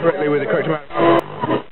correctly with the correct amount.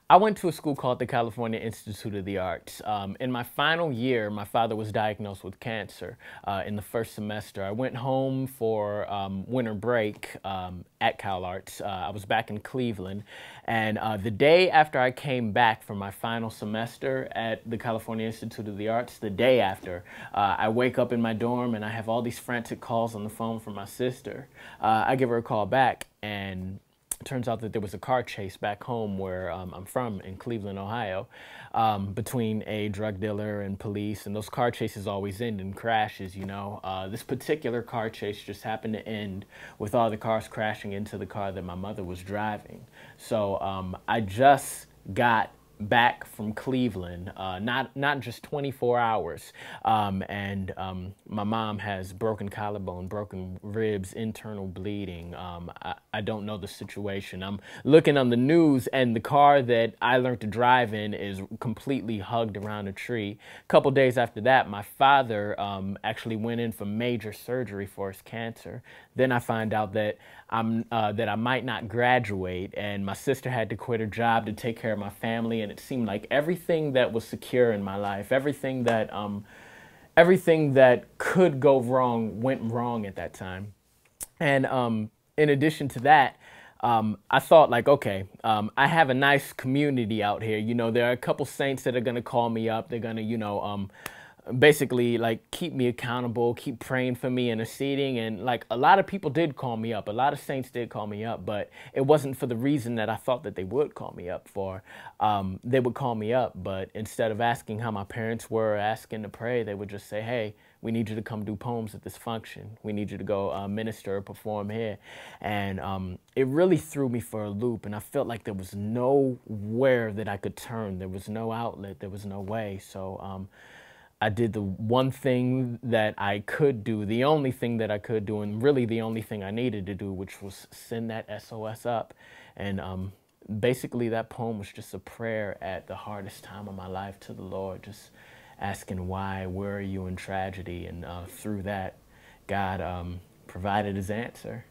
I went to a school called the California Institute of the Arts. In my final year, my father was diagnosed with cancer in the first semester. I went home for winter break at Cal Arts. I was back in Cleveland, and the day after I came back from my final semester at the California Institute of the Arts, the day after, I wake up in my dorm and I have all these frantic calls on the phone from my sister. I give her a call back, and turns out that there was a car chase back home where I'm from in Cleveland, Ohio, between a drug dealer and police. And those car chases always end in crashes, you know. This particular car chase just happened to end with all the cars crashing into the car that my mother was driving. So I just got back from Cleveland, not just 24 hours, and my mom has broken collarbone, broken ribs, internal bleeding. I don't know the situation. I'm looking on the news, and the car that I learned to drive in is completely hugged around a tree. A couple days after that, my father actually went in for major surgery for his cancer. Then I find out that that I might not graduate, and my sister had to quit her job to take care of my family, and it seemed like everything that was secure in my life, everything that could go wrong went wrong at that time. And in addition to that, I thought like, okay, I have a nice community out here. You know, there are a couple saints that are going to call me up. They're going to, you know, basically like keep me accountable, keep praying for me, interceding. And like a lot of people did call me up. A lot of saints did call me up, but it wasn't for the reason that I thought that they would call me up for. They would call me up, but instead of asking how my parents were, asking to pray, they would just say, hey, we need you to come do poems at this function. We need you to go minister or perform here. And it really threw me for a loop, and I felt like there was nowhere that I could turn. There was no outlet. There was no way. So I did the one thing that I could do, the only thing that I could do, and really the only thing I needed to do, which was send that SOS up. And basically that poem was just a prayer at the hardest time of my life to the Lord, just asking why, where are you in tragedy? And through that, God provided his answer.